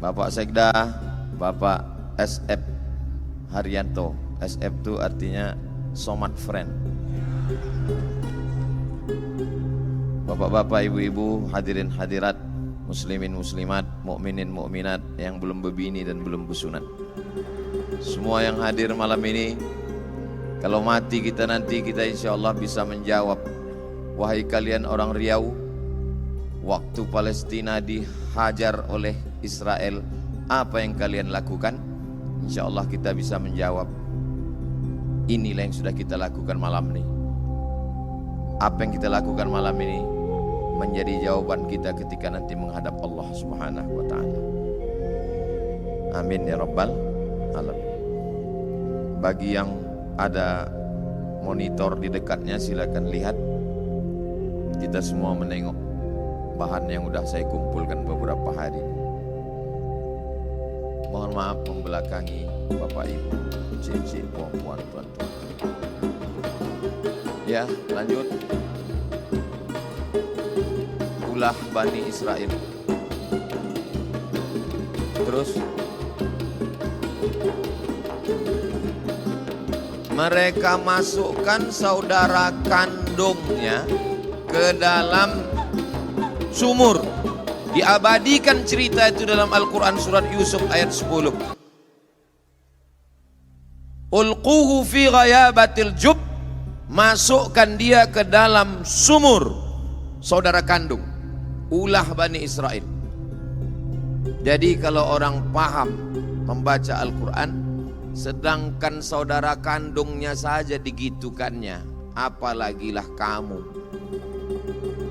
Bapak Sekda, Bapak SF Haryanto. SF itu artinya Somad Friend. Bapak-bapak, ibu-ibu, hadirin hadirat, muslimin muslimat, mukminin mukminat yang belum berbini dan belum bersunat. Semua yang hadir malam ini, kalau mati kita nanti, kita insya Allah bisa menjawab. Wahai kalian orang Riau, waktu Palestina dihajar oleh Israel, apa yang kalian lakukan? Insya Allah kita bisa menjawab. Inilah yang sudah kita lakukan malam ini. Apa yang kita lakukan malam ini menjadi jawaban kita ketika nanti menghadap Allah Subhanahu wa ta'ala. Amin ya rabbal alamin. Bagi yang ada monitor di dekatnya, silakan lihat. Kita semua menengok bahan yang sudah saya kumpulkan beberapa hari. Mohon maaf membelakangi Bapak Ibu, cincin, puan-puan, tuan-tuan. Ya, lanjut. Ulah Bani Israel. Terus mereka masukkan saudara kandungnya ke dalam sumur. Diabadikan cerita itu dalam Al-Quran surat Yusuf ayat 10. Ulquhu fi ghayabatil jub, masukkan dia ke dalam sumur saudara kandung. Ulah Bani Israel. Jadi kalau orang paham membaca Al-Quran, sedangkan saudara kandungnya saja digitukannya, apalagilah kamu.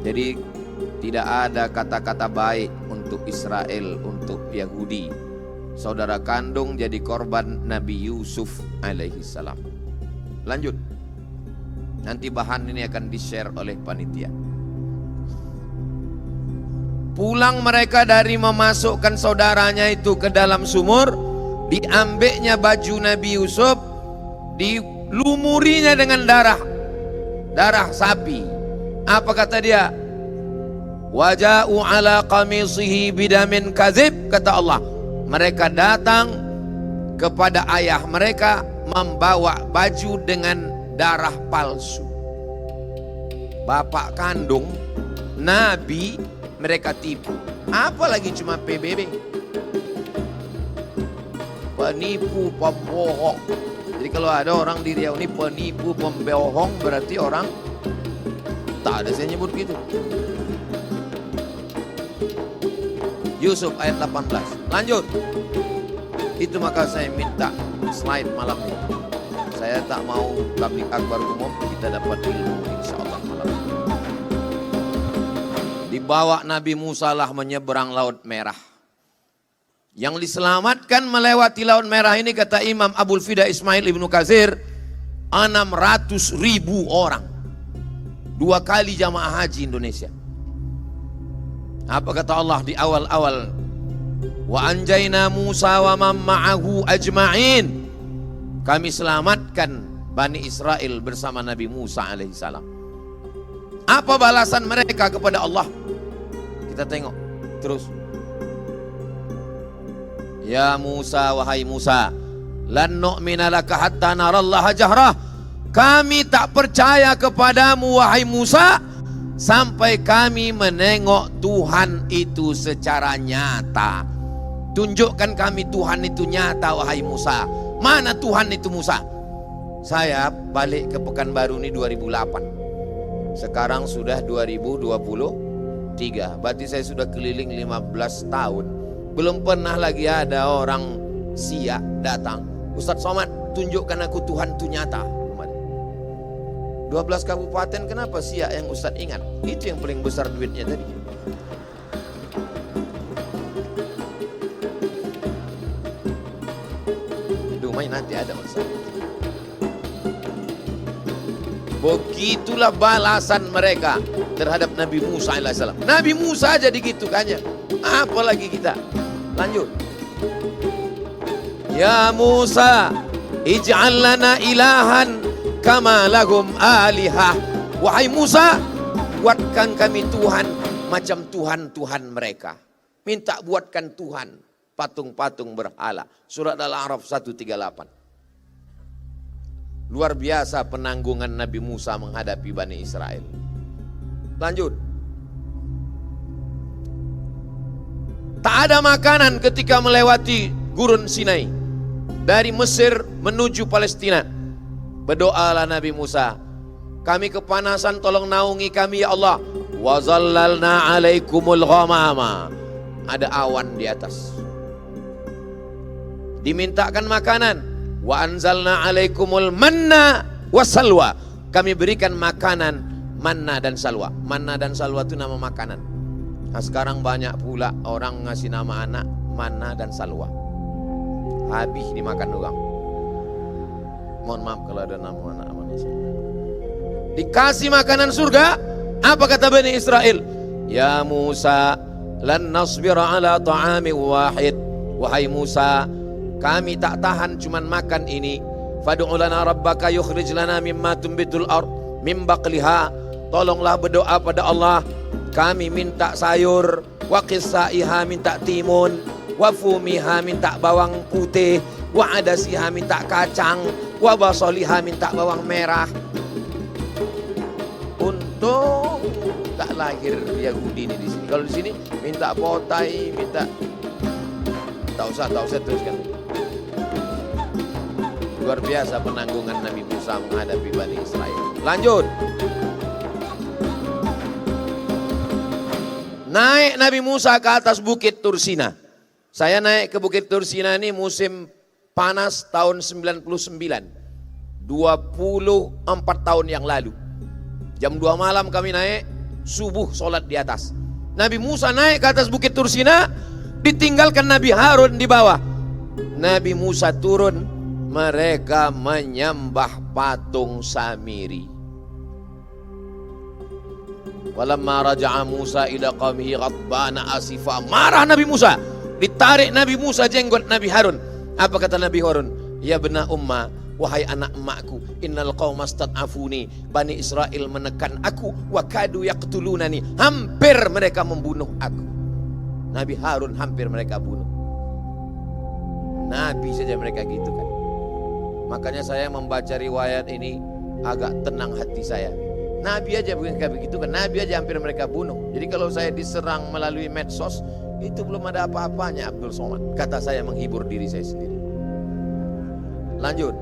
Jadi tidak ada kata-kata baik untuk Israel, untuk Yahudi. Saudara kandung jadi korban Nabi Yusuf alaihi salam. Lanjut. Nanti bahan ini akan di-share oleh panitia. Pulang mereka dari memasukkan saudaranya itu ke dalam sumur, diambilnya baju Nabi Yusuf, dilumurinya dengan darah sapi. Apa kata dia? Waja'u ala qamisihi bidamin kadzib, kata Allah. Mereka datang kepada ayah mereka membawa baju dengan darah palsu. Bapak kandung Nabi mereka tipu. Apalagi cuma PBB. Penipu, pembohong. Jadi kalau ada orang di Riau ini penipu, pembohong, berarti orang tak ada saya nyebut gitu. Yusuf ayat 18. Lanjut. Itu maka saya minta slide malam ini. Saya tak mau tablik akbar umum, kita dapat ilmu insyaallah malam ini. Dibawa Nabi Musa lah menyeberang Laut Merah. Yang diselamatkan melewati Laut Merah ini kata Imam Abul Fida Ismail Ibnu Katsir 600.000 orang. 2 kali jamaah haji Indonesia. Apa kata Allah di awal-awal? Wa anjayna Musa wa man ma'ahu ajma'in. Kami selamatkan Bani Israel bersama Nabi Musa alaihissalam. Apa balasan mereka kepada Allah? Kita tengok terus. Ya Musa, wahai Musa, lan nu'mina laka hatta narallaha jahrah. Kami tak percaya kepadamu wahai Musa sampai kami menengok Tuhan itu secara nyata. Tunjukkan kami Tuhan itu nyata wahai Musa. Mana Tuhan itu Musa? Saya balik ke Pekanbaru ini 2008. Sekarang sudah 2023. Berarti saya sudah keliling 15 tahun. Belum pernah lagi ada orang Siak datang. Ustadz Somad, tunjukkan aku Tuhan itu nyata. 12 kabupaten, kenapa Siak yang Ustadz ingat? Itu yang paling besar duitnya tadi. Main nanti ada masalah. Begitulah balasan mereka terhadap Nabi Musa alaihissalam. Nabi Musa aja digitukannya, apalagi kita. Lanjut. Ya Musa, ij'al lana ilahan kama lahum alihah. Wahai Musa, buatkan kami Tuhan macam Tuhan-Tuhan mereka. Minta buatkan Tuhan. patung-patung berhala. Surat Al-A'raf 138. Luar biasa penanggungan Nabi Musa menghadapi Bani Israel. Lanjut. Tak ada makanan ketika melewati gurun Sinai. Dari Mesir menuju Palestina. Berdoalah Nabi Musa, kami kepanasan, tolong naungi kami ya Allah. Wa zallalna alaikumul ghamama. Ada awan di atas. Dimintakan makanan. Wa anzalna alaikumul manna wasalwa. Kami berikan makanan manna dan salwa. Manna dan salwa itu nama makanan. Nah, sekarang banyak pula orang ngasih nama anak manna dan salwa. Habis dimakan doang. Mohon maaf kalau ada nama anak manna salwa. Dikasih makanan surga. Apa kata Bani Israel? Ya Musa, lan nasbira ala ta'ami wahid. Wahai Musa, kami tak tahan cuman makan ini. Fad'u lana rabbaka yukhrij lana mimma tumbitul ard min baqliha. Tolonglah berdoa pada Allah. Kami minta sayur, wa qissaiha minta timun, wa fumiha minta bawang putih, wa adasiha minta kacang, wa basaliha minta bawang merah. Untung tak lahir Yahudi ini di sini. Kalau di sini minta potai, minta tak usah teruskan. Luar biasa penanggungan Nabi Musa menghadapi Bani Israel. Lanjut. Naik Nabi Musa ke atas bukit Tursina. Saya naik ke bukit Tursina ini musim panas tahun 99. 24 tahun yang lalu. Jam 2 malam kami naik, subuh sholat di atas. Nabi Musa naik ke atas bukit Tursina, ditinggalkan Nabi Harun di bawah. Nabi Musa turun, mereka menyembah patung Samiri. Walamma raja'a Musa ila qaumihi ghadbana asifa. Marah Nabi Musa. Ditarik Nabi Musa jenggot Nabi Harun. Apa kata Nabi Harun? Ya bena umma, wahai anak emakku, innal qauma stad'afuni. Bani Israel menekan aku, wa kadu yaqtulunani. Hampir mereka membunuh aku. Nabi Harun hampir mereka bunuh. Nabi saja mereka gitu kan. Makanya saya membaca riwayat ini agak tenang hati saya. Nabi aja bukan kayak begitu kan. Nabi aja hampir mereka bunuh. Jadi kalau saya diserang melalui medsos, itu belum ada apa-apanya Abdul Somad. Kata saya menghibur diri saya sendiri. Lanjut.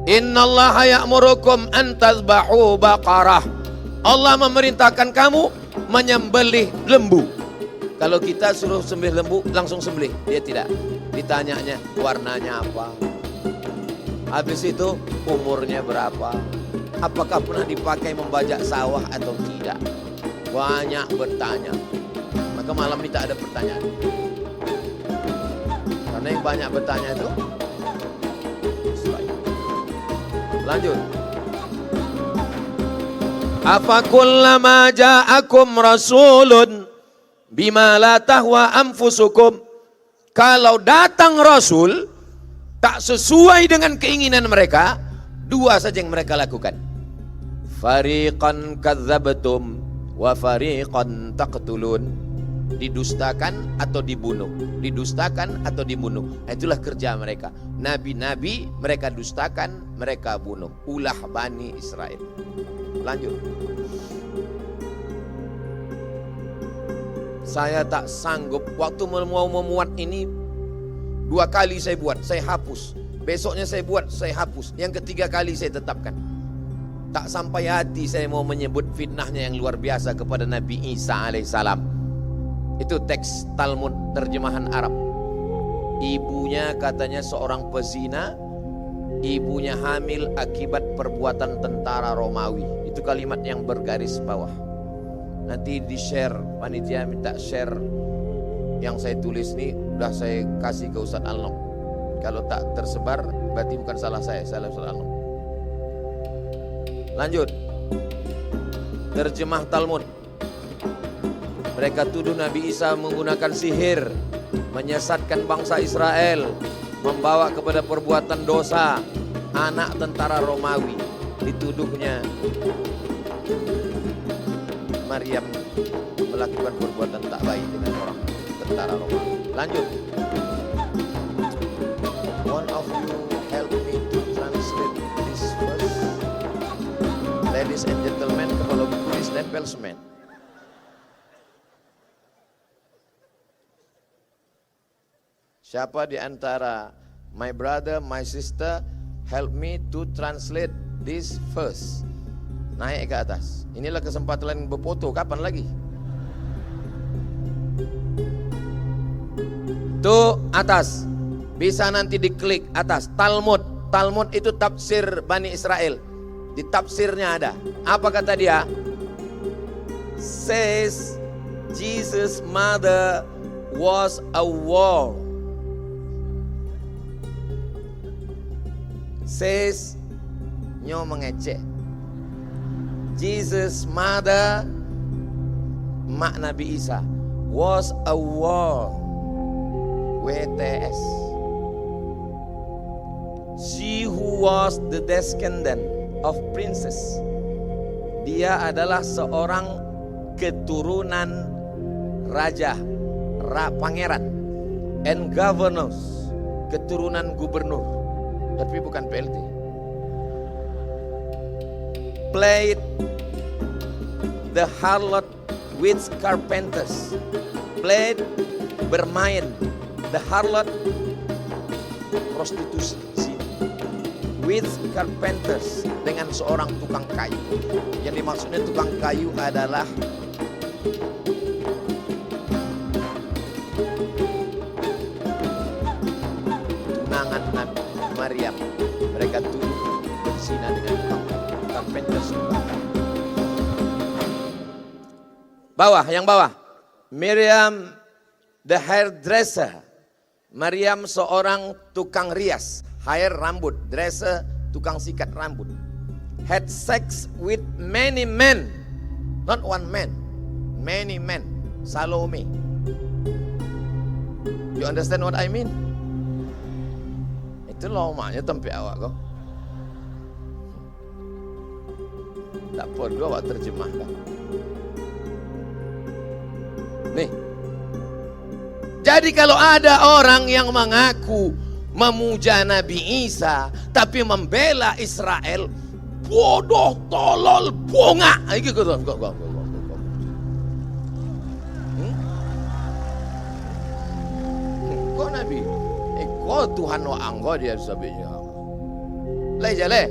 Innallaha ya'murukum an tadhbahu baqarah. Allah memerintahkan kamu menyembelih lembu. Kalau kita suruh sembelih lembu, langsung sembelih. Dia tidak. Ditanyanya warnanya apa, habis itu umurnya berapa, apakah pernah dipakai membajak sawah atau tidak. Banyak bertanya. Maka malam ini tak ada pertanyaan. Karena yang banyak bertanya itu lanjut. Afakullama ja'akum rasulun bima la tahwa anfusukum. Kalau datang Rasul tak sesuai dengan keinginan mereka, dua saja yang mereka lakukan. Fariqan kadzabtum wa fariqan taqtulun. Didustakan atau dibunuh. Didustakan atau dibunuh. Itulah kerja mereka. Nabi-nabi mereka dustakan, mereka bunuh. Ulah Bani Israel. Lanjut. Saya tak sanggup. Waktu mau memuat ini 2 kali saya buat, saya hapus. Besoknya saya buat, saya hapus. Yang ketiga kali saya tetapkan. Tak sampai hati saya mau menyebut fitnahnya yang luar biasa kepada Nabi Isa alaihissalam. Itu teks Talmud terjemahan Arab. Ibunya katanya seorang pezina, ibunya hamil akibat perbuatan tentara Romawi. Itu kalimat yang bergaris bawah. Nanti di-share, panitia minta share yang saya tulis ini, udah saya kasih ke Ustaz Alnom. Kalau tak tersebar, berarti bukan salah saya, salah Ustaz Alnom. Lanjut. Terjemah Talmud. Mereka tuduh Nabi Isa menggunakan sihir, menyesatkan bangsa Israel, membawa kepada perbuatan dosa. Anak tentara Romawi dituduhnya Maryam melakukan perbuatan tak baik dengan orang tentara Romawi. Lanjut. One of you help me to translate this verse. Ladies and gentlemen, kepala buku ditempel semen. Siapa di antara my brother, my sister, help me to translate this verse. Naik ke atas. Inilah kesempatan berfoto, kapan lagi? Tuh atas. Bisa nanti diklik atas. Talmud. Talmud itu tafsir Bani Israel. Di tafsirnya ada. Apa kata dia? Says Jesus' mother was a whore. Says nyo mengecek. Jesus' mother, mak Nabi Isa, was a whore. WTS. She who was the descendant of princess. Dia adalah seorang keturunan raja, pangeran, and governors, keturunan gubernur, tapi bukan PLT. Played the harlot with carpenters. Played, bermain, the harlot, prostitusi, with carpenters, dengan seorang tukang kayu. Yang dimaksudnya tukang kayu adalah tunangan Nabi Maryam. Mereka tuduh berzina dengan tukang kayu. Carpenters, tukang kayu. Bawah, yang bawah. Miriam the hairdresser. Maryam seorang tukang rias, hair rambut, dresser tukang sikat rambut. Had sex with many men, not one man, many men. Salome. You understand what I mean? Itu lomaknya tempe awak kau. Tak perlu awak terjemahkan. Nih. Jadi kalau ada orang yang mengaku memuja Nabi Isa tapi membela Israel, bodoh, tolol, bunga. Gitu. Kok Nabi? Kok Tuhan wa anggo dia sabenya. Leh jale.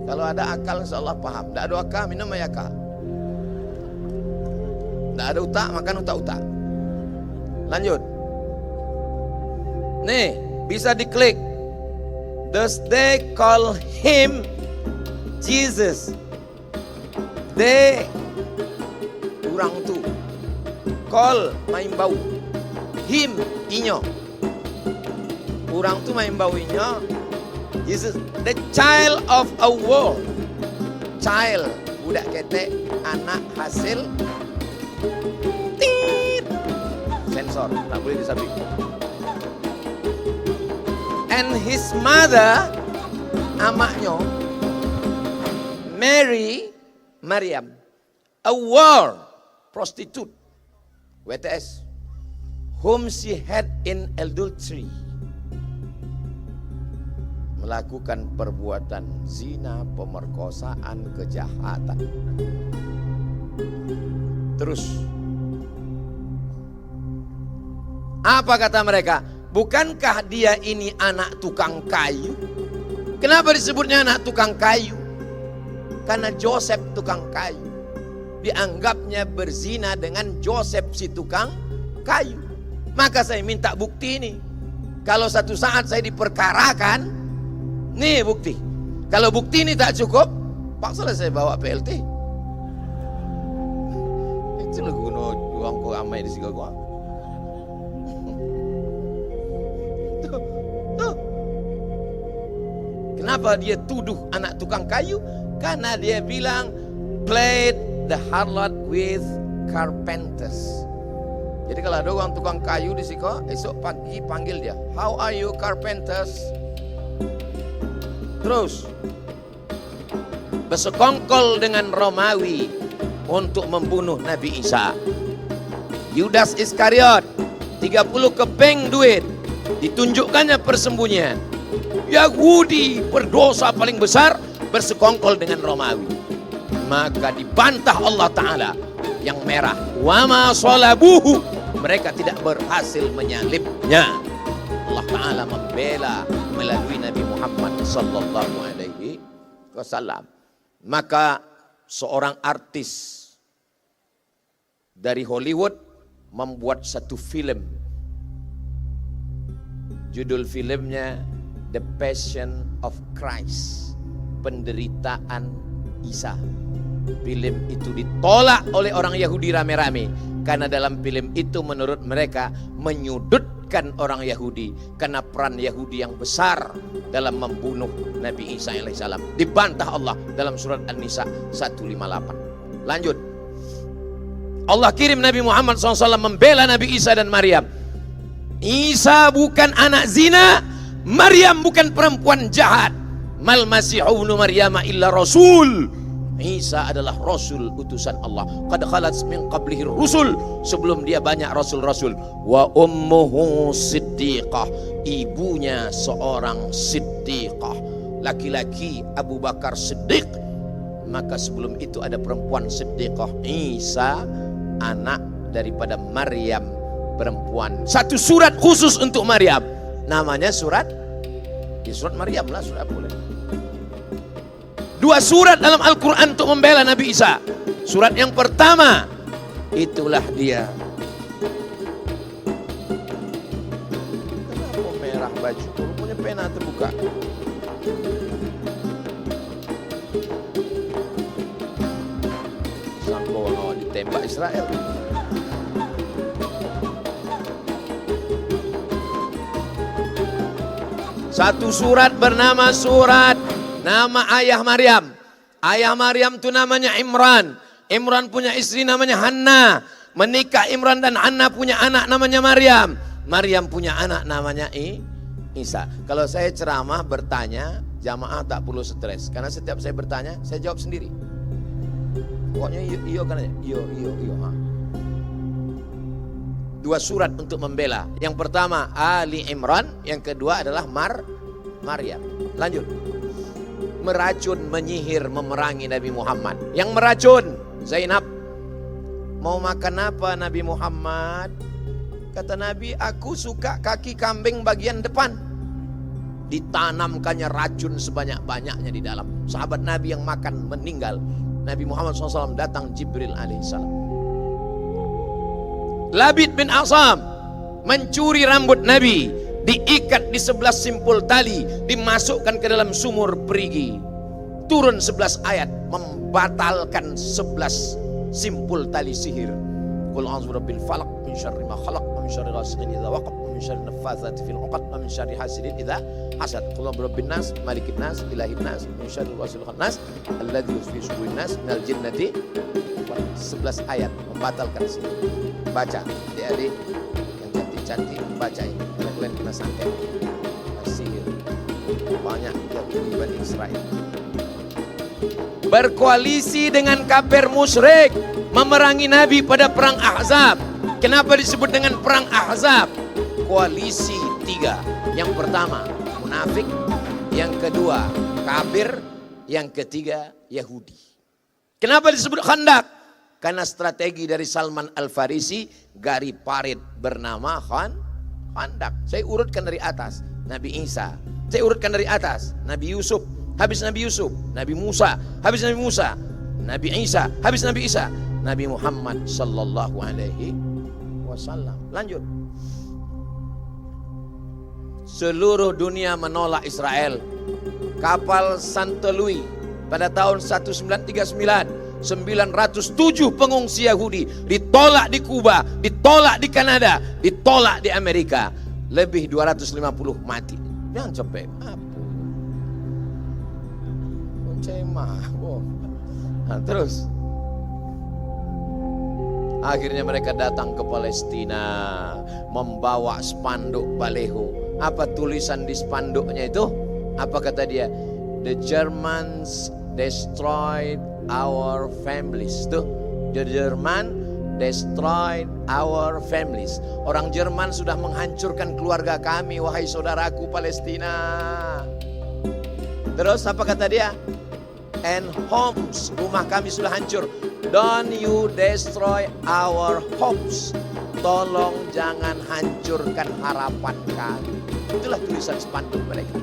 Kalau ada akal insyaallah paham. Tak ada akal minum ayaka. Tak ada utak makan utak-utak. Lanjut. Nih, bisa diklik. Thus they call him Jesus. They orang tu. Call main bau. Him inyo. Orang tu main bau inyo. Jesus, the child of a world. Child, budak ketek, anak hasil tit. Sensor, tak boleh disabik. And his mother, amaknya, Mary, Maryam, a whore, prostitute, WTS, whom she had in adultery, melakukan perbuatan zina, pemerkosaan, kejahatan. Terus, apa kata mereka? Bukankah dia ini anak tukang kayu? Kenapa disebutnya anak tukang kayu? Karena Joseph tukang kayu. Dianggapnya berzina dengan Joseph si tukang kayu. Maka saya minta bukti ini. Kalau satu saat saya diperkarakan, nih bukti. Kalau bukti ini tak cukup, paksalah saya bawa PLT. Itu lah guna uang kau amai di sini gua. Kenapa dia tuduh anak tukang kayu? Karena dia bilang played the harlot with carpenters. Jadi kalau ada orang tukang kayu di sini, esok pagi panggil dia. How are you carpenters? Terus bersekongkol dengan Romawi untuk membunuh Nabi Isa. Yudas Iskariot 30 keping duit, ditunjukkannya persembunyian. Yahudi berdosa paling besar bersekongkol dengan Romawi. Maka dibantah Allah Ta'ala yang merah. Wa ma salabuhu, mereka tidak berhasil menyalibnya. Allah Ta'ala membela melalui Nabi Muhammad sallallahu alaihi wasallam. Maka seorang artis dari Hollywood membuat satu film. Judul filmnya The Passion of Christ, penderitaan Isa. Film itu ditolak oleh orang Yahudi rame-rame karena dalam film itu menurut mereka menyudutkan orang Yahudi karena peran Yahudi yang besar dalam membunuh Nabi Isa alaihissalam. Dibantah Allah dalam surat An-Nisa 158. Lanjut. Allah kirim Nabi Muhammad SAW membela Nabi Isa dan Maryam. Isa bukan anak zina, Maryam bukan perempuan jahat. Mal Masihu ibnu Maryam illa rasul. Isa adalah rasul utusan Allah. Qad khalat min qablihi rusul, sebelum dia banyak rasul-rasul. Wa ummuhu siddiqah, ibunya seorang siddiqah, laki-laki Abu Bakar Siddiq. Maka sebelum itu ada perempuan siddiqah. Isa anak daripada Maryam, perempuan. Satu surat khusus untuk Maryam, namanya surat Maryam lah, surat boleh. Dua surat dalam Al-Quran untuk membela Nabi Isa. Surat yang pertama, itulah dia. Kenapa merah baju? Punya pena terbuka. Sampai orang ditembak Israel. Satu surat bernama surat nama ayah Maryam. Ayah Maryam itu namanya Imran. Imran punya istri namanya Hanna. Menikah Imran dan Hanna punya anak namanya Maryam. Maryam punya anak namanya Isa. Kalau saya ceramah bertanya, jamaah tak perlu stres. Karena setiap saya bertanya, saya jawab sendiri. Pokoknya iyo kan aja. Iyo. Dua surat untuk membela. Yang pertama Ali Imran, yang kedua adalah Maryam. Lanjut. Meracun, menyihir, memerangi Nabi Muhammad. Yang meracun Zainab. Mau makan apa Nabi Muhammad? Kata Nabi, aku suka kaki kambing bagian depan. Ditanamkannya racun sebanyak-banyaknya di dalam. Sahabat Nabi yang makan meninggal. Nabi Muhammad SAW datang Jibril alaihissalam. Labid bin Asam mencuri rambut Nabi, diikat di 11 simpul tali, dimasukkan ke dalam sumur perigi. Turun 11 ayat membatalkan 11 simpul tali sihir. Qul a'udzu birabbil falaq min syarri ma khalaq wa min syarri ghasiqin idza waqab wa min syarri naffatsati fil 'uqad wa min syarri hasidin idza hasad. Qul a'udzu birabbin nas malikin nas ilahin nas min syarri ghasiqin nas alladzi yusfi sudurin nas minal jinnati. 11 ayat membatalkan sihir. Baca adik-adik yang cantik-cantik, baca ini. Kalian kena santet sihir. Banyak Yahudi Bani Israel berkoalisi dengan kafir musyrik memerangi Nabi pada perang Ahzab. Kenapa disebut dengan perang Ahzab? Koalisi tiga. Yang pertama munafik, yang kedua kafir, yang ketiga Yahudi. Kenapa disebut Khandak? Karena strategi dari Salman Al-Farisi, gari parit bernama Khandak. Saya urutkan dari atas Nabi Isa, saya urutkan dari atas Nabi Yusuf, habis Nabi Yusuf, Nabi Musa, habis Nabi Musa, Nabi Isa, habis Nabi Isa, Nabi Muhammad sallallahu alaihi wasallam. Lanjut. Seluruh dunia menolak Israel. Kapal Santo Louis pada tahun 1939, 907 pengungsi Yahudi ditolak di Kuba, ditolak di Kanada, ditolak di Amerika. Lebih 250 mati. Jangan capek. Nah, terus akhirnya mereka datang ke Palestina membawa spanduk baleho. Apa tulisan di spanduknya itu? Apa kata dia? The Germans destroyed our families. Tuh, the German destroyed our families. Orang Jerman sudah menghancurkan keluarga kami, wahai saudaraku Palestina. Terus apa kata dia? And homes, rumah kami sudah hancur. Don't you destroy our hopes. Tolong jangan hancurkan harapan kami. Itulah tulisan spanduk mereka.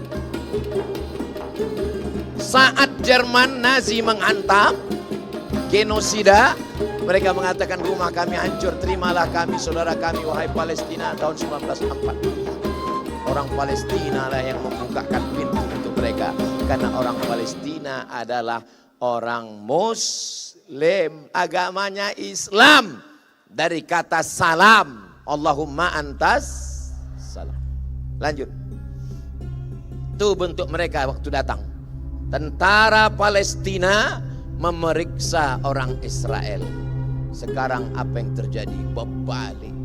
Saat Jerman Nazi menghantam, genosida, mereka mengatakan rumah kami hancur, terimalah kami, saudara kami, wahai Palestina, tahun 1940. Orang Palestina lah yang membukakan pintu untuk mereka. Karena orang Palestina adalah orang Muslim, agamanya Islam. Dari kata salam, Allahumma antas salam. Lanjut. Itu bentuk mereka waktu datang. Tentara Palestina memeriksa orang Israel. Sekarang apa yang terjadi? Berbalik.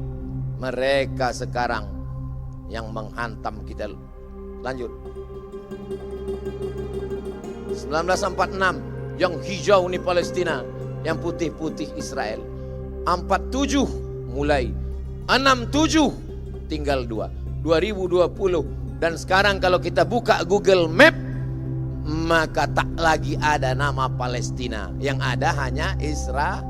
Mereka sekarang yang menghantam kita. Lanjut. 1946, yang hijau ini Palestina, yang putih-putih Israel. 47 mulai, 67 tinggal 2, 2020. Dan sekarang kalau kita buka Google Map, maka tak lagi ada nama Palestina. Yang ada hanya Israel.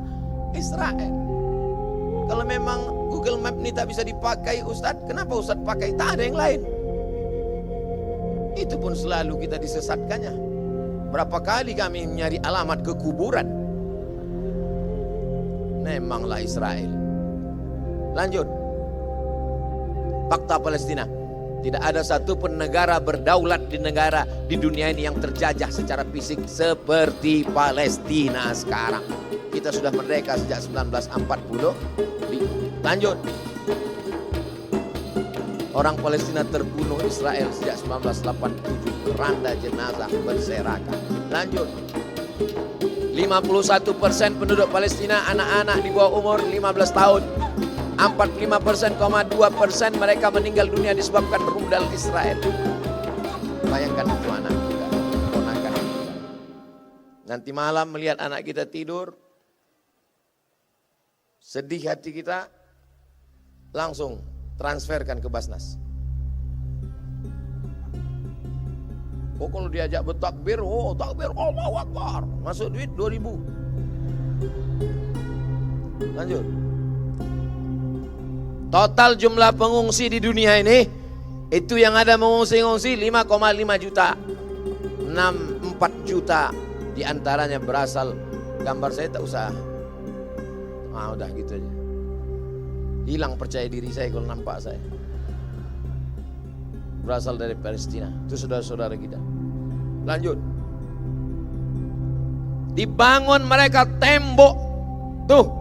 Kalau memang Google Map ini tak bisa dipakai Ustadz, kenapa Ustadz pakai? Tak ada yang lain. Itu pun selalu kita disesatkannya. Berapa kali kami mencari alamat ke kuburan. Memanglah Israel. Lanjut. Fakta Palestina. Tidak ada satu pun negara berdaulat di dunia ini yang terjajah secara fisik seperti Palestina sekarang. Kita sudah merdeka sejak 1940. Lanjut. Orang Palestina terbunuh Israel sejak 1987. Keranda jenazah berserakan. Lanjut. 51% penduduk Palestina anak-anak di bawah umur 15 tahun. 45,2% mereka meninggal dunia disebabkan rudal Israel. Bayangkan itu anak kita, ponakan kita. Nanti malam melihat anak kita tidur, sedih hati kita, langsung transferkan ke Basnas. Oh, kalau diajak bertakbir, takbir Allahu Akbar, masuk duit 2.000. Lanjut. Total jumlah pengungsi di dunia ini, itu yang ada mengungsi-ngungsi 5,5 juta. 64 juta diantaranya berasal, gambar saya tak usah. Udah gitu aja. Hilang percaya diri saya kalau nampak saya. Berasal dari Palestina. Itu saudara-saudara kita. Lanjut. Dibangun mereka tembok. Tuh.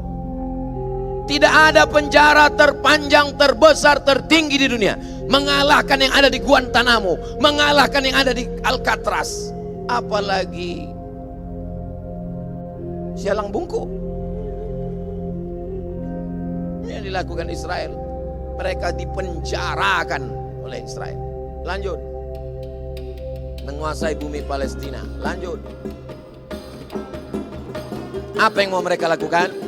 Tidak ada penjara terpanjang, terbesar, tertinggi di dunia. Mengalahkan yang ada di Guantanamo. Mengalahkan yang ada di Alcatraz. Apalagi Sialang Bungku. Ini yang dilakukan Israel. Mereka dipenjarakan oleh Israel. Lanjut. Menguasai bumi Palestina. Lanjut. Apa yang mau mereka lakukan?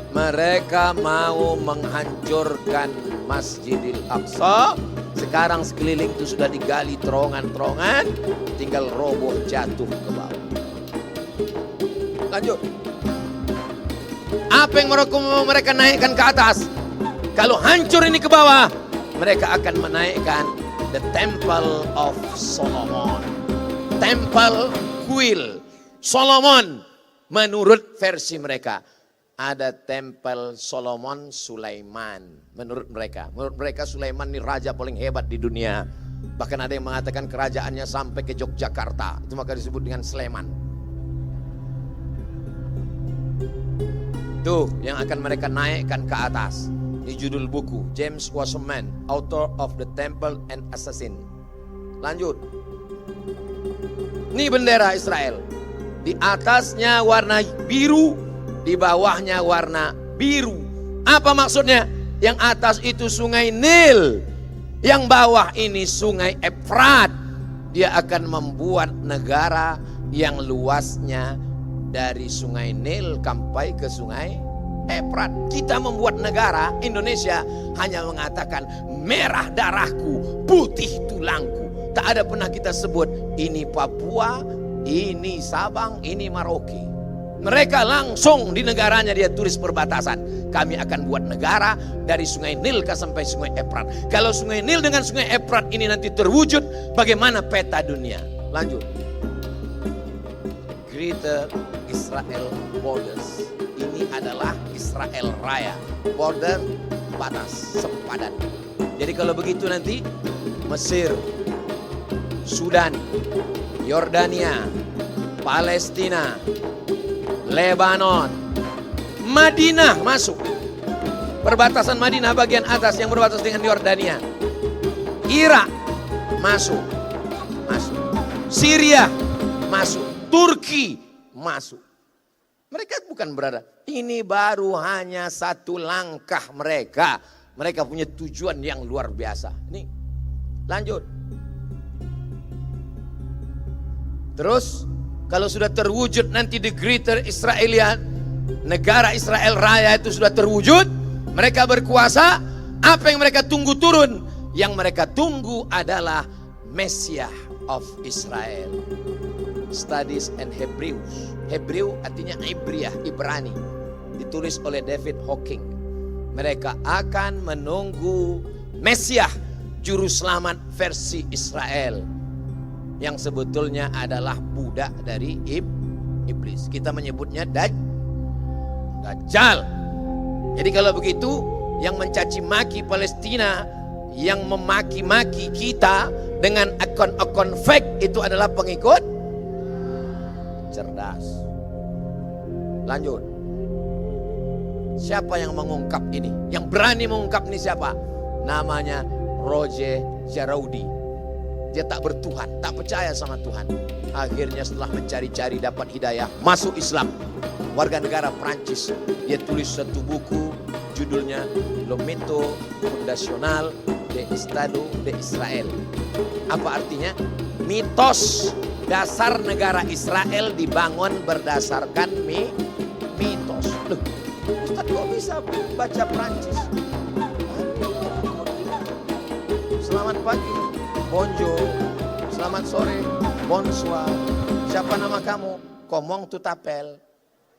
Mereka mau menghancurkan Masjidil Aqsa. Sekarang sekeliling itu sudah digali terowongan-terowongan, tinggal roboh jatuh ke bawah. Lanjut. Apa yang mau mereka naikkan ke atas? Kalau hancur ini ke bawah, mereka akan menaikkan the Temple of Solomon. Temple kuil Solomon. Menurut versi mereka, ada Tempel Solomon Sulaiman. Menurut mereka Sulaiman ini raja paling hebat di dunia. Bahkan ada yang mengatakan kerajaannya sampai ke Yogyakarta. Itu maka disebut dengan Sleman. Tuh yang akan mereka naikkan ke atas. Di judul buku James Wasserman, author of the Temple and Assassin. Lanjut. Ini bendera Israel. Di atasnya warna biru, di bawahnya warna biru. Apa maksudnya? Yang atas itu sungai Nil, yang bawah ini sungai Efrat. Dia akan membuat negara yang luasnya dari Sungai Nil sampai ke Sungai Efrat. Kita membuat negara Indonesia hanya mengatakan merah darahku, putih tulangku. Tak ada pernah kita sebut ini Papua, ini Sabang, ini Merauke. Mereka langsung di negaranya dia tulis perbatasan. Kami akan buat negara dari Sungai Nil sampai Sungai Efrat. Kalau Sungai Nil dengan Sungai Efrat ini nanti terwujud, bagaimana peta dunia? Lanjut. Greater Israel Borders. Ini adalah Israel Raya. Border, batas, sempadan. Jadi kalau begitu nanti Mesir, Sudan, Yordania, Palestina, Lebanon, Madinah masuk. Perbatasan Madinah bagian atas yang berbatas dengan Yordania. Irak masuk. Syria masuk. Turki masuk. Mereka bukan berada. Ini baru hanya satu langkah mereka. Mereka punya tujuan yang luar biasa. Nih, lanjut. Terus, kalau sudah terwujud nanti di Greater Israelia, negara Israel Raya itu sudah terwujud, mereka berkuasa, apa yang mereka tunggu turun? Yang mereka tunggu adalah Messiah of Israel. Studies and Hebrews. Hebrew artinya Ibriah, Ibrani. Ditulis oleh David Hawking. Mereka akan menunggu Messiah, juru selamat versi Israel, yang sebetulnya adalah budak dari iblis. Kita menyebutnya Dajjal. Jadi kalau begitu, yang mencaci maki Palestina, yang memaki-maki kita dengan akun-akun fake, itu adalah pengikut cerdas. Lanjut. Siapa yang mengungkap ini? Yang berani mengungkap ini siapa? Namanya Roger Jaraudi. Dia tak bertuhan, tak percaya sama Tuhan. Akhirnya setelah mencari-cari dapat hidayah, masuk Islam. Warga negara Prancis. Dia tulis satu buku, judulnya Le Mito Fondational de Estado de Israel. Apa artinya? Mitos dasar negara Israel dibangun berdasarkan mitos. Loh, Ustaz kok bisa baca Prancis? Selamat pagi, bonjour. Selamat sore, bonsoir. Siapa nama kamu? Comment tu t'appelles?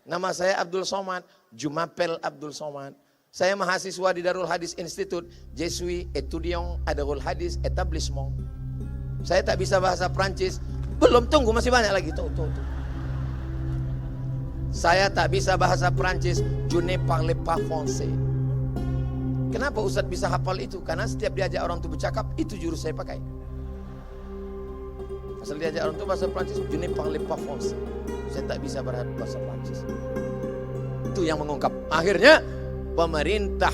Nama saya Abdul Somad. Je m'appelle Abdul Somad. Saya mahasiswa di Darul Hadis Institute. Je suis étudiant à Darul Hadis Etablissement. Saya tak bisa bahasa Prancis. Belum, tunggu, masih banyak lagi. Tuh. Saya tak bisa bahasa Prancis. Je ne parle pas français. Kenapa Ustaz bisa hafal itu? Karena setiap diajak orang itu bercakap, itu jurus saya pakai. Asal diajak orang itu bahasa Prancis, je ne parle pas français. Saya tak bisa bahasa Prancis. Itu yang mengungkap. Akhirnya pemerintah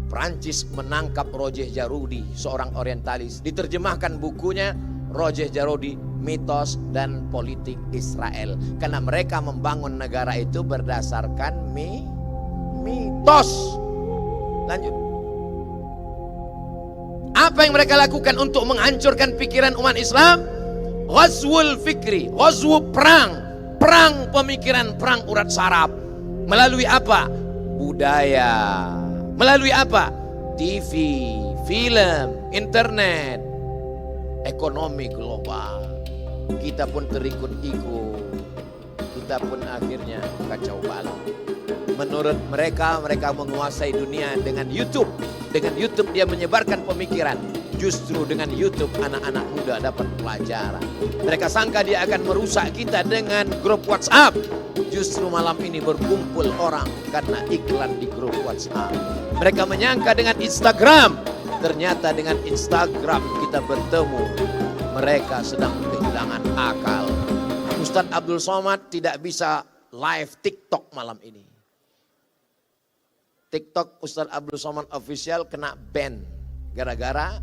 Prancis menangkap Roger Jaraudi, seorang orientalis. Diterjemahkan bukunya Roger Jaraudi, Mitos dan Politik Israel. Karena mereka membangun negara itu berdasarkan mitos. Lanjut. Apa yang mereka lakukan untuk menghancurkan pikiran umat Islam? Ghazwul fikri, ghazwu perang pemikiran, perang urat saraf. Melalui apa? Budaya. Melalui apa? TV, film, internet, ekonomi global. Kita pun terikut-ikut. Kita pun akhirnya kacau balau. Menurut mereka menguasai dunia dengan YouTube. Dengan YouTube dia menyebarkan pemikiran. Justru dengan YouTube anak-anak muda dapat pelajaran. Mereka sangka dia akan merusak kita dengan grup WhatsApp. Justru malam ini berkumpul orang karena iklan di grup WhatsApp. Mereka menyangka dengan Instagram. Ternyata dengan Instagram kita bertemu. Mereka sedang kehilangan akal. Ustadz Abdul Somad tidak bisa live TikTok malam ini. TikTok Ustadz Abdul Somad Official kena ban. Gara-gara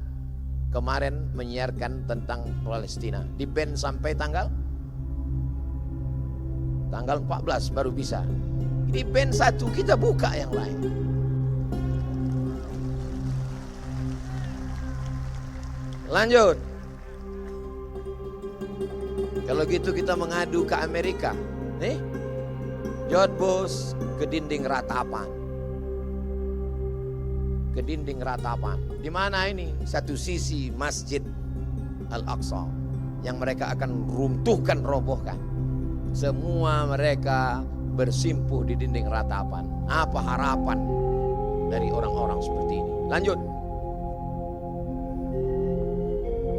kemarin menyiarkan tentang Palestina. Di ban sampai tanggal 14 baru bisa. Di ban satu, kita buka yang lain. Lanjut. Kalau gitu kita mengadu ke Amerika. Nih, George Bush ke dinding ratapan. Ke dinding ratapan. Di mana ini? Satu sisi Masjid Al-Aqsa yang mereka akan runtuhkan, robohkan. Semua mereka bersimpuh di dinding ratapan. Apa harapan dari orang-orang seperti ini? Lanjut.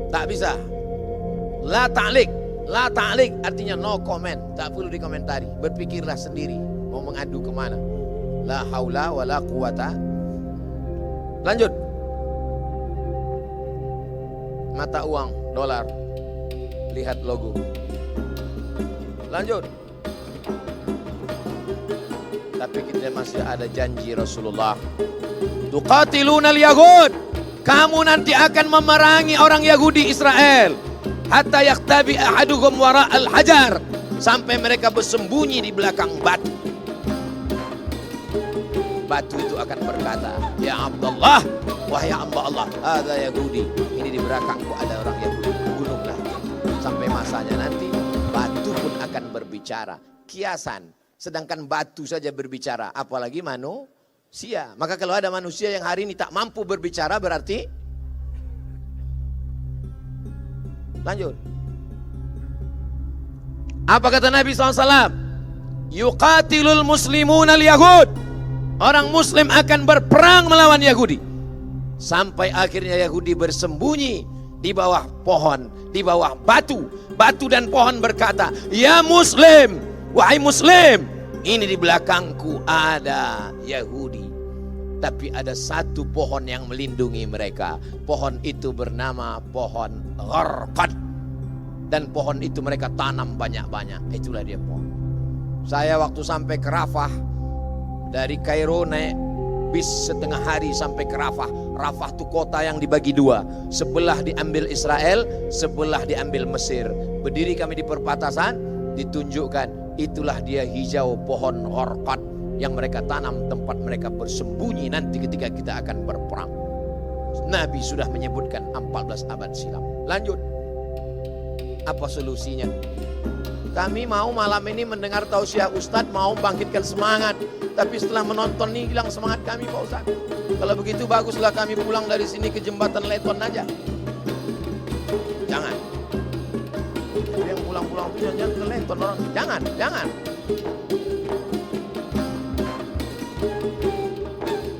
Tak bisa. La ta'liq. La ta'liq artinya no comment. Tak perlu dikomentari. Berpikirlah sendiri. Mau mengadu kemana? La haula wa la quwata. Lanjut. Mata uang, dolar. Lihat logo. Lanjut. Tapi kita masih ada janji Rasulullah. Tuqatilunal yahud. Kamu nanti akan memerangi orang Yahudi Israel. Hatta yaktabi ahaduhum wara'al hajar. Sampai mereka bersembunyi di belakang batu. Batu itu akan berkata, ya Abdullah, wahai hamba Allah, ada Yahudi. Ini di belakangku ada orang Yahudi. Bunuhlah dia. Sampai masanya nanti, batu pun akan berbicara. Kiasan. Sedangkan batu saja berbicara, apalagi manusia. Maka kalau ada manusia yang hari ini tak mampu berbicara, berarti lanjut. Apa kata Nabi SAW? Yuqatilul muslimun al-yahud. Orang muslim akan berperang melawan Yahudi. Sampai akhirnya Yahudi bersembunyi di bawah pohon, di bawah batu. Batu dan pohon berkata, ya muslim, wahai muslim, ini di belakangku ada Yahudi. Tapi ada satu pohon yang melindungi mereka. Pohon itu bernama pohon gharqad. Dan pohon itu mereka tanam banyak-banyak. Itulah dia pohon. Saya waktu sampai ke Rafah, dari Kairo naik bis setengah hari sampai ke Rafah. Rafah itu kota yang dibagi dua. Sebelah diambil Israel, sebelah diambil Mesir. Berdiri kami di perbatasan, ditunjukkan itulah dia hijau pohon gharqad yang mereka tanam, tempat mereka bersembunyi nanti ketika kita akan berperang. Nabi sudah menyebutkan 14 abad silam. Lanjut. Apa solusinya? Kami mau malam ini mendengar tausiah Ustadz, mau bangkitkan semangat. Tapi setelah menonton ini hilang semangat kami Pak Ustadz. Kalau begitu baguslah kami pulang dari sini ke jembatan Leton aja. Jangan. Yang pulang-pulang itu jangan ke Leton orang. Jangan.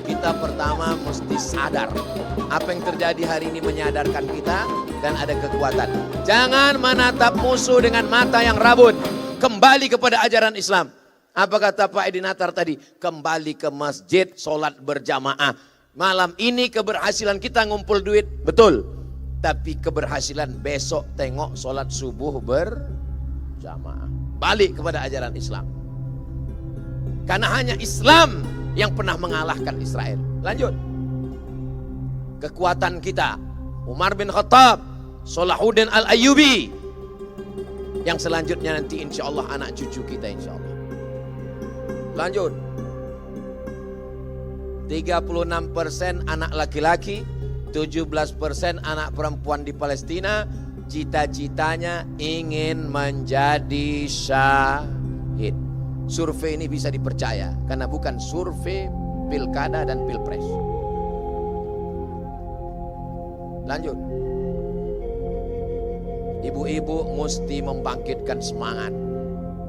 Kita pertama mesti sadar. Apa yang terjadi hari ini menyadarkan kita dan ada kekuatan. Jangan menatap musuh dengan mata yang rabun. Kembali kepada ajaran Islam. Apa kata Pak Edi Natar tadi? Kembali ke masjid, sholat berjamaah. Malam ini keberhasilan kita ngumpul duit, betul. Tapi keberhasilan besok tengok sholat subuh berjamaah. Balik kepada ajaran Islam. Karena hanya Islam yang pernah mengalahkan Israel. Lanjut. Kekuatan kita. Umar bin Khattab, Salahuddin Al-Ayyubi. Yang selanjutnya nanti insya Allah anak cucu kita insya Allah. Lanjut. 36% anak laki-laki, 17% anak perempuan di Palestina. Cita-citanya ingin menjadi syahid. Survei ini bisa dipercaya karena bukan survei pilkada dan pilpres. Lanjut. Ibu-ibu mesti membangkitkan semangat.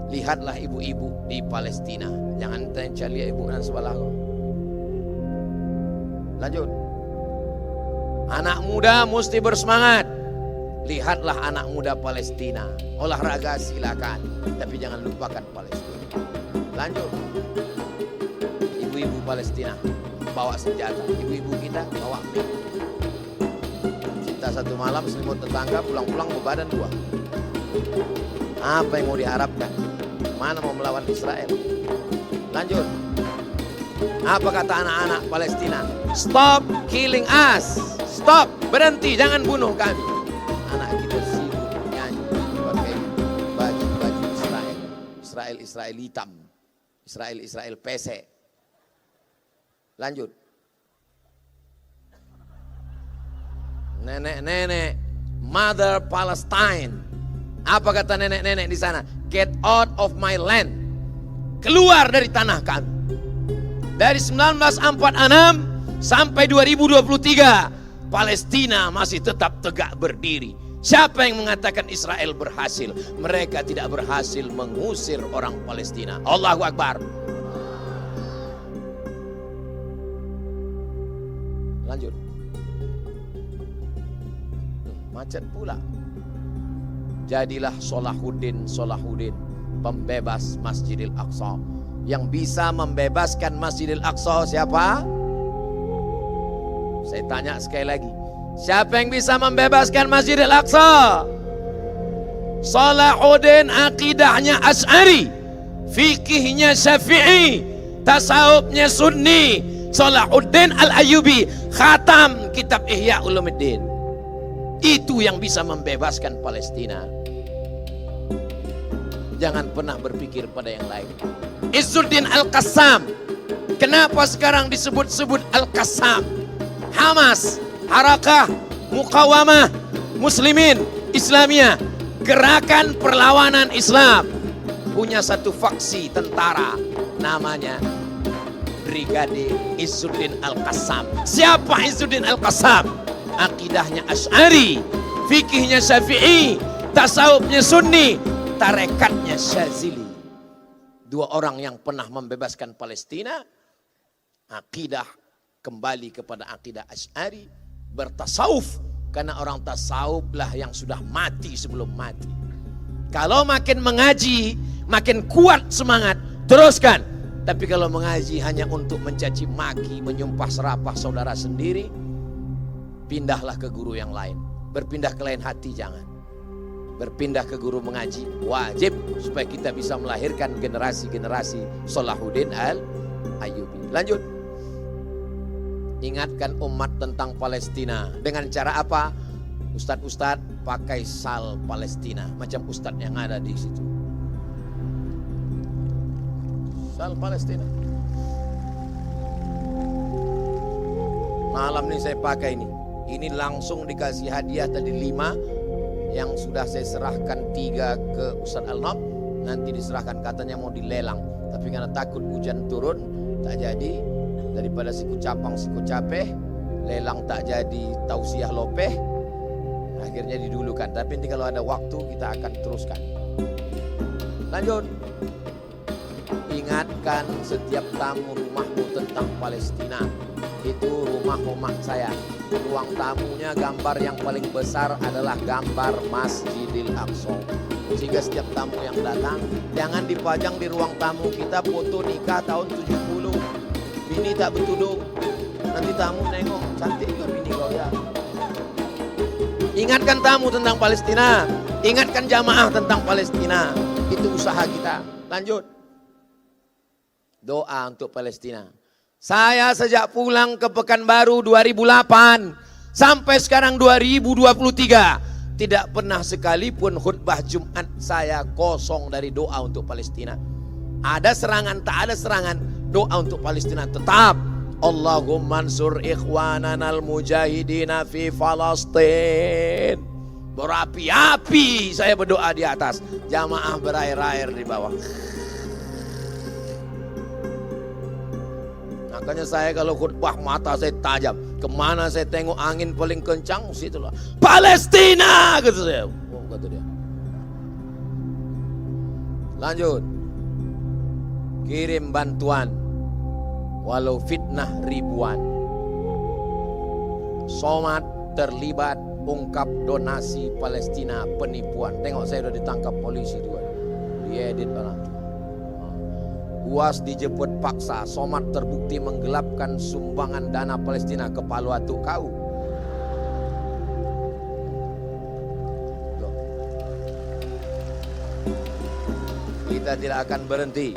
Lihatlah ibu-ibu di Palestina. Jangan cari ibu dan sebelah. Lanjut. Anak muda mesti bersemangat. Lihatlah anak muda Palestina. Olahraga silakan, tapi jangan lupakan Palestina. Lanjut. Ibu-ibu Palestina bawa senjata. Ibu-ibu kita bawa mic. Kita satu malam selimut tetangga, pulang-pulang berbadan dua. Apa yang mau diharapkan? Mana mau melawan Israel? Lanjut. Apa kata anak-anak Palestina? Stop killing us. Stop. Berhenti. Jangan bunuh kami. Anak kita sibuk nyanyi pakai baju-baju Israel. Israel hitam. Israel pesek. Lanjut. Nenek-nenek. Mother Palestine. Apa kata nenek-nenek di sana? Get out of my land. Keluar dari tanah kami. Dari 1946 sampai 2023, Palestina masih tetap tegak berdiri. Siapa yang mengatakan Israel berhasil? Mereka tidak berhasil mengusir orang Palestina. Allahu Akbar. Lanjut. Macet pula. Jadilah Salahuddin, pembebas Masjidil Aqsa. Yang bisa membebaskan Masjidil Aqsa siapa? Saya tanya sekali lagi. Siapa yang bisa membebaskan Masjidil Aqsa? Salahuddin akidahnya Asy'ari, fikihnya Syafi'i, tasawufnya Sunni. Salahuddin Al-Ayyubi khatam kitab Ihya Ulumuddin. Itu yang bisa membebaskan Palestina. Jangan pernah berpikir pada yang lain. Izzuddin Al-Qassam. Kenapa sekarang disebut-sebut Al-Qassam? Hamas, Harakah Muqawamah Muslimin Islamiyah, gerakan perlawanan Islam, punya satu faksi tentara namanya Brigade Izzuddin Al-Qassam. Siapa Izzuddin Al-Qassam? Akidahnya Asy'ari, fikihnya Syafi'i, tasawufnya Sunni, tarekatnya Syazili. Dua orang yang pernah membebaskan Palestina. Akidah kembali kepada akidah Asy'ari, bertasawuf karena orang tasawuf lah yang sudah mati sebelum mati. Kalau makin mengaji, makin kuat semangat, teruskan. Tapi kalau mengaji hanya untuk mencaci maki, menyumpah serapah saudara sendiri, pindahlah ke guru yang lain. Berpindah ke lain hati jangan. Berpindah ke guru mengaji wajib supaya kita bisa melahirkan generasi-generasi Salahuddin Al-Ayyubi. Lanjut. Ingatkan umat tentang Palestina. Dengan cara apa? Ustadz-ustadz pakai sal Palestina. Macam ustadz yang ada di situ. Sal Palestina. Malam ini saya pakai ini. Ini langsung dikasih hadiah tadi 5. Yang sudah saya serahkan 3 ke Ustadz Al-Nob. Nanti diserahkan, katanya mau dilelang. Tapi karena takut hujan turun, tak jadi. Daripada siku capang siku capeh, lelang tak jadi tausiah lopeh, akhirnya didulukan. Tapi nanti kalau ada waktu kita akan teruskan. Lanjut. Ingatkan setiap tamu rumahmu tentang Palestina. Itu rumah saya. Ruang tamunya gambar yang paling besar adalah gambar Masjidil Aqsa. Sehingga setiap tamu yang datang, jangan dipajang di ruang tamu kita foto nikah tahun 70. Bini tak bertudung. Nanti tamu nengok, cantik juga bini kau ya. Ingatkan tamu tentang Palestina. Ingatkan jamaah tentang Palestina. Itu usaha kita. Lanjut. Doa untuk Palestina. Saya sejak pulang ke Pekanbaru 2008 sampai sekarang 2023 tidak pernah sekalipun khutbah Jumat saya kosong dari doa untuk Palestina. Ada serangan, tak ada serangan, doa untuk Palestina tetap. Allahumma ansur ikhwananal mujahidina fi Falastin. Berapi-api saya berdoa di atas, jamaah berair-air di bawah. Makanya saya kalau khutbah mata saya tajam. Kemana saya tengok angin paling kencang, situlah Palestina, kata saya. Oh, kata dia. Lanjut. Kirim bantuan walau fitnah ribuan. Somad terlibat ungkap donasi Palestina penipuan. Tengok saya sudah ditangkap polisi juga. Diedit orang. UAS dijemput paksa, Somad terbukti menggelapkan sumbangan dana Palestina ke Paluatu Kau. Kita tidak akan berhenti,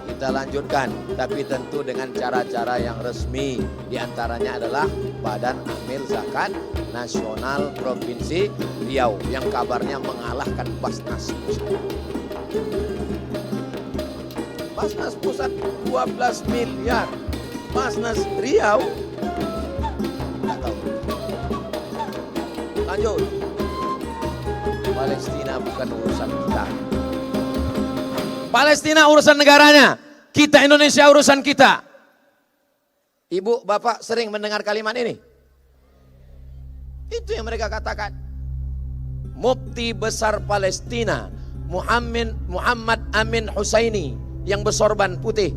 kita lanjutkan, tapi tentu dengan cara-cara yang resmi. Di antaranya adalah Badan Amil Zakat Nasional Provinsi Riau yang kabarnya mengalahkan Basnas Pusat. Basnas Pusat 12 miliar, Basnas Riau nggak tahu. Lanjut. Palestina bukan urusan kita. Palestina urusan negaranya, kita Indonesia urusan kita. Ibu, bapak sering mendengar kalimat ini. Itu yang mereka katakan. Mufti besar Palestina, Muhammad Amin Husaini yang bersorban putih,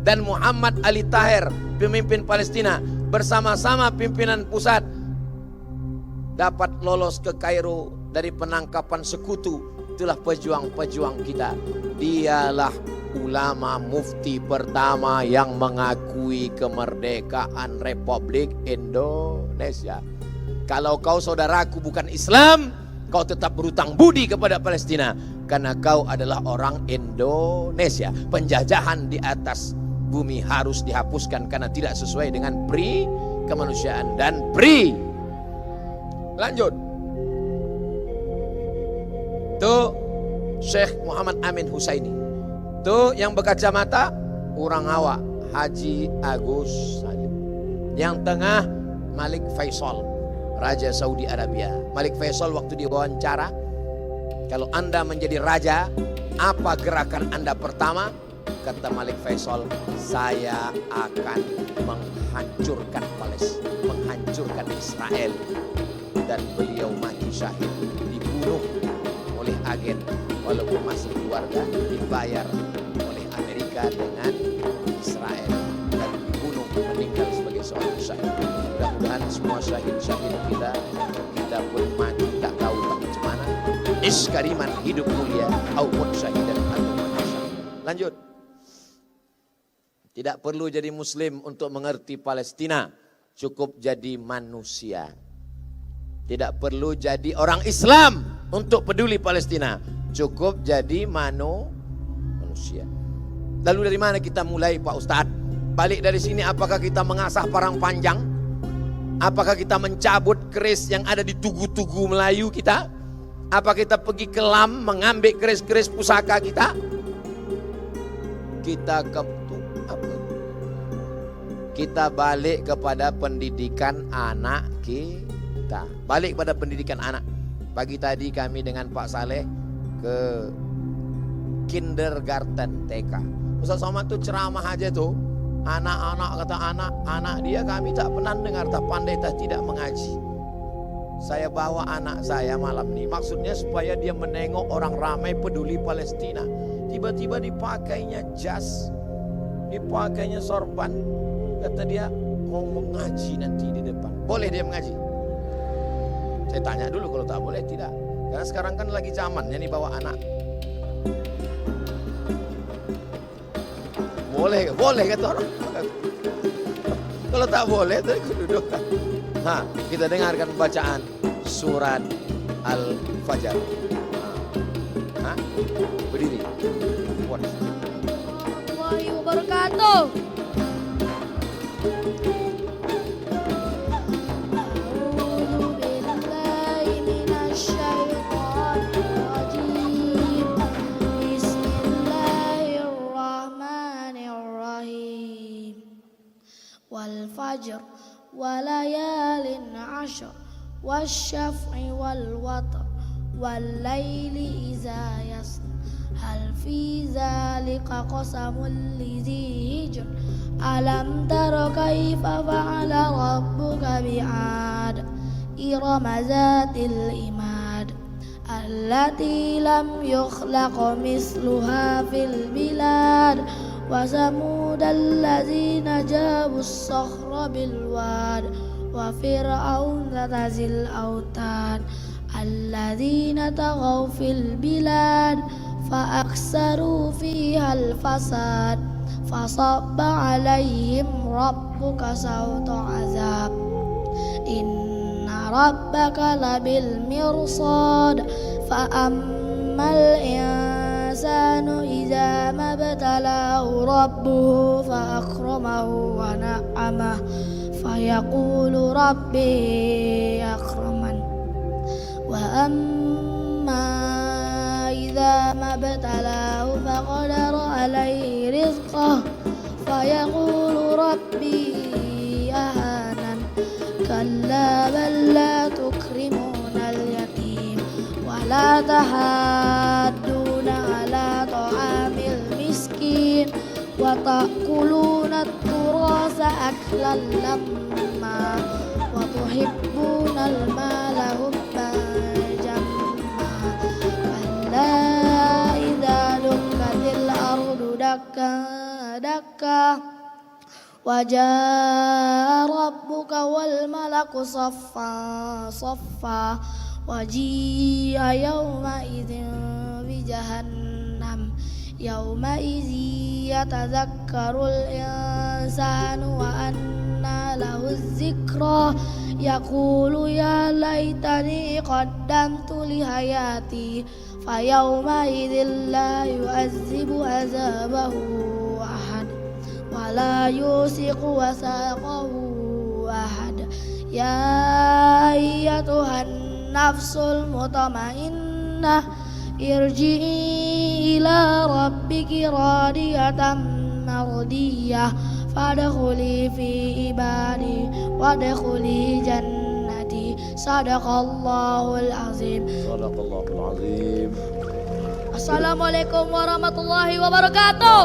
dan Muhammad Ali Tahir, pemimpin Palestina, bersama-sama pimpinan pusat dapat lolos ke Kairo dari penangkapan sekutu. Itulah pejuang-pejuang kita. Dialah ulama mufti pertama yang mengakui kemerdekaan Republik Indonesia. Kalau kau saudaraku bukan Islam, kau tetap berutang budi kepada Palestina, karena kau adalah orang Indonesia. Penjajahan di atas bumi harus dihapuskan karena tidak sesuai dengan pri kemanusiaan dan pri. Lanjut. Tuh Syekh Muhammad Amin Husaini. Tuh yang berkacamata orang awak Haji Agus Salim. Yang tengah Malik Faisal, Raja Saudi Arabia. Malik Faisal waktu diwawancara, kalau Anda menjadi raja, apa gerakan Anda pertama? Kata Malik Faisal, saya akan menghancurkan Palestina, menghancurkan Israel. Dan beliau mati syahid, dibunuh oleh agen, walaupun masih keluarga, dibayar oleh Amerika dengan Israel, dan dibunuh, meninggal sebagai seorang syahid. Mudah-mudahan semua syahid-syahid kita pun mati tak tahu macam mana. Iskariman hidup mulia, aupun syahidan atau mati syahid. Lanjut. Tidak perlu jadi muslim untuk mengerti Palestina, cukup jadi manusia. Tidak perlu jadi orang Islam untuk peduli Palestina, cukup jadi manusia. Lalu dari mana kita mulai, Pak Ustadz? Balik dari sini, apakah kita mengasah parang panjang? Apakah kita mencabut keris yang ada di tugu-tugu Melayu kita? Apa kita pergi ke Lam mengambil keris-keris pusaka kita? Kita balik kepada pendidikan anak kita. Balik pada pendidikan anak. Pagi tadi kami dengan Pak Saleh ke kindergarten TK. Ustaz Somad tuh ceramah aja tuh. Anak-anak, kata anak dia kami tak pernah dengar, tak pandai, tak tidak mengaji. Saya bawa anak saya malam ini, maksudnya supaya dia menengok orang ramai peduli Palestina. Tiba-tiba dipakainya jas, dipakainya sorban. Kata dia mau mengaji nanti di depan. Boleh dia mengaji? Saya tanya dulu, kalau tak boleh tidak. Karena sekarang kan lagi zamannya nih bawa anak. Boleh kata orang. Kalau tak boleh tadi kedudukan. Nah, kita dengarkan bacaan surat Al-Fajr. Nah, berdiri. Warahmatullahi wabarakatuh. Wal-fajr walayalin ashar wasyaf'i wal-watr wal-laili iza yasr hal fi zalika qasamul lidhi hijr alam tara kaifa fa'ala rabbuka bi'ad irama zatil imad allati lam yukhlaq misluha fil bilad wa samud allazina jabu as-sakhra bil wad wa fir'aun dzil autad allazina taghaw fil bilad fa aksaru fiha al-fasad fasabba alaihim rabbuka sawta azab inna rabbaka labil mirsad fa ammal insanu idza mabtalahu rabbuhu fa akramahu wa na'amah fa yaqulu rabbi akraman wa amma idza mabtalahu fa qadara alayhi rizqah fa yaqulu rabbi ahanan kalla bal la tukrimuna al-yatim wa la ألا تحاضون على طعام المسكين وتأكلون التراث أكلا لما وتحبون المال حبا جما كلا إذا دكت الأرض دكا دكا وجاء ربك والملك صفا صفا وجيء يومئذ بجهنم يومئذ يتذكر الإنسان وأنى له الذكرى يقول يا ليتني قدمت لحياتي فيومئذ لا يعذب عذابه أحد ولا يوثق وثاقه أحد يا أيتها النفس المطمئنة ارجعي إلى ربك راضية مرضية فادخلي في عبادي وادخلي جنتي صدق الله العظيم. Sadaqallahul azim. Assalamualaikum warahmatullahi wabarakatuh.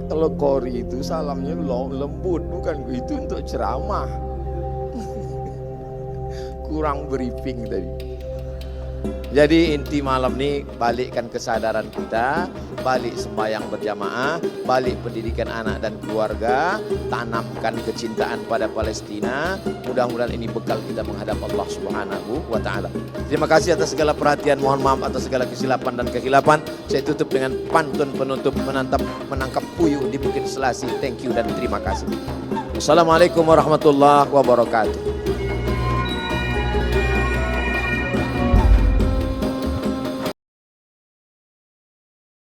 Kalau Qori itu salamnya lembut, bukan itu untuk ceramah. Kurang briefing tadi. Jadi inti malam ini balikkan kesadaran kita, balik sembahyang berjamaah, balik pendidikan anak dan keluarga, tanamkan kecintaan pada Palestina. Mudah-mudahan ini bekal kita menghadap Allah Subhanahu wa taala. Terima kasih atas segala perhatian, mohon maaf atas segala kesilapan dan kehilapan. Saya tutup dengan pantun penutup menangkap puyuh di Bukit Selasi. Thank you dan terima kasih. Wassalamualaikum warahmatullahi wabarakatuh.